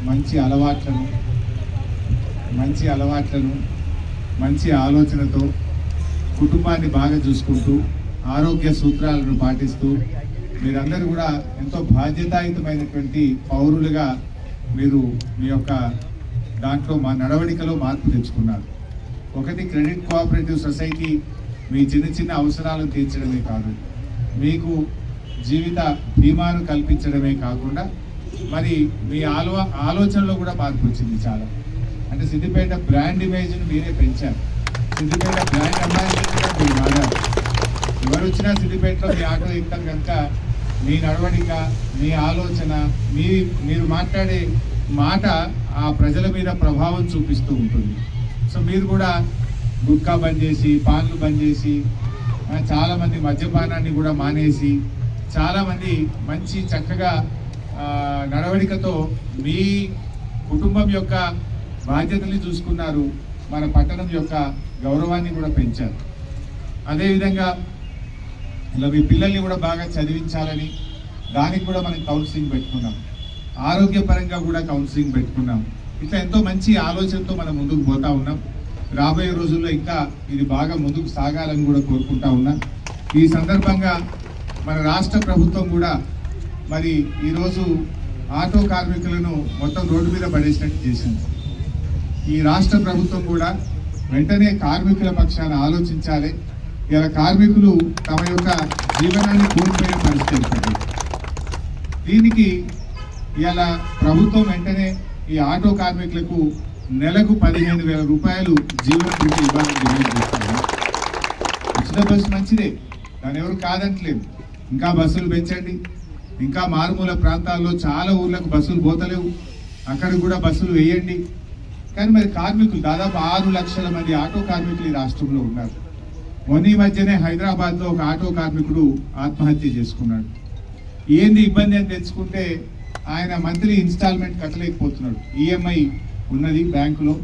మంచి అలవాట్లను మంచి ఆలోచనతో కుటుంబాన్ని బాగా చూసుకుంటూ ఆరోగ్య సూత్రాలను పాటిస్తూ మీరందరూ కూడా ఎంతో బాధ్యతాయుతమైనటువంటి పౌరులుగా మీరు మీ యొక్క దాంట్లో మా నడవడికలో మార్పు తెచ్చుకున్నారు. ఒకటి, క్రెడిట్ కోఆపరేటివ్ సొసైటీ మీ చిన్న అవసరాలను తీర్చడమే కాదు, మీకు జీవిత బీమాను కల్పించడమే కాకుండా మరి మీ ఆలోచనలో కూడా మార్పు వచ్చింది. చాలా అంటే సిద్దిపేట బ్రాండ్ ఇమేజ్ను మీరే పెంచారు. సిద్దిపేట బ్రాండ్ అంబాసిడర్గా మీరు మారారు. ఎవరు వచ్చినా సిద్దిపేటలో మీ ఆటో ఎక్కుతారు కనుక మీ నడవడిక, మీ ఆలోచన, మీరు మాట్లాడే మాట ఆ ప్రజల మీద ప్రభావం చూపిస్తూ ఉంటుంది. సో మీరు కూడా గుట్కా బంద్ చేసి, పాన్లు బంద్ చేసి, చాలామంది మద్యపానాన్ని కూడా మానేసి, చాలామంది మంచి చక్కగా నడవడికతో మీ కుటుంబం యొక్క బాధ్యతల్ని చూసుకున్నారు. మన పట్టణం యొక్క గౌరవాన్ని కూడా పెంచారు. అదేవిధంగా ఇలా మీ పిల్లల్ని కూడా బాగా చదివించాలని దానికి కూడా మనం కౌన్సిలింగ్ పెట్టుకున్నాం. ఆరోగ్యపరంగా కూడా కౌన్సిలింగ్ పెట్టుకున్నాం. ఇట్లా ఎంతో మంచి ఆలోచనతో మనం ముందుకు పోతా ఉన్నాం. రాబోయే రోజుల్లో ఇంకా ఇది బాగా ముందుకు సాగాలని కూడా కోరుకుంటా ఉన్నాం. ఈ సందర్భంగా మన రాష్ట్ర ప్రభుత్వం కూడా మరి ఈరోజు ఆటో కార్మికులను మొత్తం రోడ్డు మీద పడేసినట్టు చేసింది. ఈ రాష్ట్ర ప్రభుత్వం కూడా వెంటనే కార్మికుల పక్షాన ఆలోచించాలి. ఇలా కార్మికులు తమ యొక్క జీవనాన్ని కోల్పోయే పరిస్థితి ఏర్పడింది. దీనికి ఇలా ప్రభుత్వం వెంటనే ఈ ఆటో కార్మికులకు నెలకు 15,000 రూపాయలు జీవన భృతి ఇవ్వాలని డిమాండ్ చేస్తారు. ఉచిత బస్సు మంచిదే, దాన్ని ఎవరు కాదంటలేదు. ఇంకా బస్సులు పెంచండి. ఇంకా మారుమూల ప్రాంతాల్లో చాలా ఊర్లకు బస్సులు పోతలేవు, అక్కడ కూడా బస్సులు వేయండి. కానీ మరి కార్మికులు దాదాపు 6 లక్షల మంది ఆటో కార్మికులు ఈ రాష్ట్రంలో ఉన్నారు. మొన్న మధ్యనే హైదరాబాద్లో ఒక ఆటో కార్మికుడు ఆత్మహత్య చేసుకున్నాడు. ఏంది ఇబ్బంది అని తెచ్చుకుంటే ఆయన మంత్లీ ఇన్స్టాల్మెంట్ కట్టలేకపోతున్నాడు. ఈఎంఐ ఉన్నది బ్యాంకులో,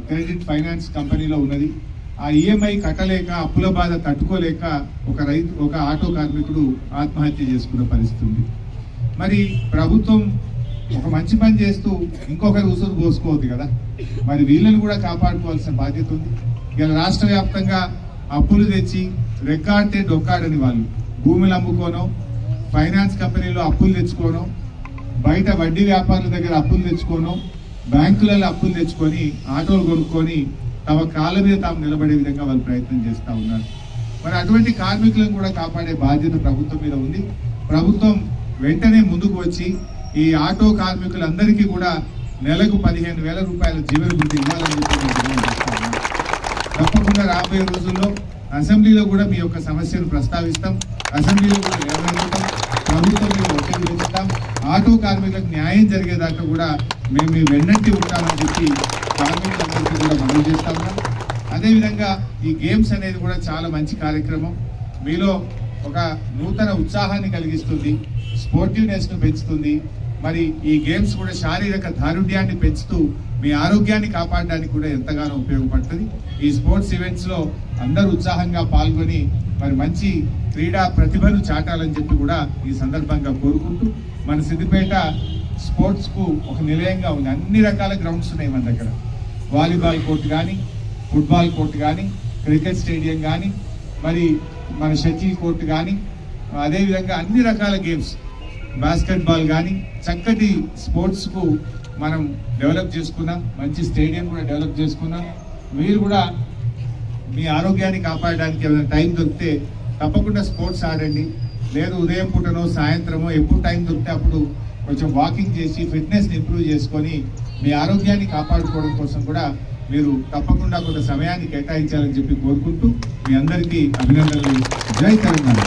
క్రెడిట్ ఫైనాన్స్ కంపెనీలో ఉన్నది. ఆ ఈఎంఐ కట్టలేక, అప్పుల బాధ తట్టుకోలేక ఒక ఆటో కార్మికుడు ఆత్మహత్య చేసుకున్న పరిస్థితి ఉంది. మరి ప్రభుత్వం ఒక మంచి పని చేస్తూ ఇంకొకరి ఉసురు పోసుకోవద్దు కదా, మరి వీళ్ళని కూడా కాపాడుకోవాల్సిన బాధ్యత ఉంది. ఇలా రాష్ట్ర వ్యాప్తంగా అప్పులు తెచ్చి రెక్కాడితే డొక్కాడని వాళ్ళు భూములు అమ్ముకోనో, ఫైనాన్స్ కంపెనీలో అప్పులు తెచ్చుకోనో, బయట వడ్డీ వ్యాపారుల దగ్గర అప్పులు తెచ్చుకోనో, బ్యాంకులలో అప్పులు తెచ్చుకొని ఆటోలు కొనుక్కొని తమ కాళ్ళ మీద తాము నిలబడే విధంగా వాళ్ళు ప్రయత్నం చేస్తూ ఉన్నారు. మరి అటువంటి కార్మికులను కూడా కాపాడే బాధ్యత ప్రభుత్వం మీద ఉంది. ప్రభుత్వం వెంటనే ముందుకు వచ్చి ఈ ఆటో కార్మికులందరికీ కూడా నెలకు 15,000 రూపాయల జీవన భృతి ఇవ్వాలని చెప్పి డిమాండ్ చేస్తా ఉన్నాం. తప్పకుండా రాబోయే రోజుల్లో అసెంబ్లీలో కూడా మీ యొక్క సమస్యను ప్రస్తావిస్తాం, అసెంబ్లీలో కూడా లేవనెత్తుతాం, ప్రభుత్వం మీద ఒత్తిడి పెంచుతాం. ఆటో కార్మికులకు న్యాయం జరిగేదాకా కూడా మేము మీ వెన్నంటి ఉంటామని చెప్పి కార్మికులందరికీ కూడా మనవి చేస్తా ఉన్నాం. అదేవిధంగా ఈ గేమ్స్ అనేది కూడా చాలా మంచి కార్యక్రమం. మీలో ఒక నూతన ఉత్సాహాన్ని కలిగిస్తుంది, స్పోర్టివ్నెస్ను పెంచుతుంది. మరి ఈ గేమ్స్ కూడా శారీరక దారుఢ్యాన్ని పెంచుతూ మీ ఆరోగ్యాన్ని కాపాడడానికి కూడా ఎంతగానో ఉపయోగపడుతుంది. ఈ స్పోర్ట్స్ ఈవెంట్స్లో అందరూ ఉత్సాహంగా పాల్గొని మరి మంచి క్రీడా ప్రతిభను చాటాలని చెప్పి కూడా ఈ సందర్భంగా కోరుకుంటూ, మన సిద్దిపేట స్పోర్ట్స్కు ఒక నిలయంగా ఉంది. అన్ని రకాల గ్రౌండ్స్ ఉన్నాయి మన దగ్గర. వాలీబాల్ కోర్టు కానీ, ఫుట్బాల్ కోర్టు కానీ, క్రికెట్ స్టేడియం కానీ, మరి మన షటిల్ కోర్టు కానీ, అదేవిధంగా అన్ని రకాల గేమ్స్, బాస్కెట్బాల్ కానీ, చక్కటి స్పోర్ట్స్కు మనం డెవలప్ చేసుకున్నాం. మంచి స్టేడియం కూడా డెవలప్ చేసుకున్నాం. మీరు కూడా మీ ఆరోగ్యాన్ని కాపాడడానికి ఏమైనా టైం దొరికితే తప్పకుండా స్పోర్ట్స్ ఆడండి. లేదు ఉదయం పూటనో సాయంత్రమో ఎప్పుడు టైం దొరికితే అప్పుడు కొంచెం వాకింగ్ చేసి ఫిట్నెస్ని ఇంప్రూవ్ చేసుకొని మీ ఆరోగ్యాన్ని కాపాడుకోవడం కోసం కూడా మీరు తప్పకుండా కొంత సమయాన్ని కేటాయించాలని చెప్పి కోరుకుంటూ మీ అందరికీ అభినందనలు. జై తెలంగాణ.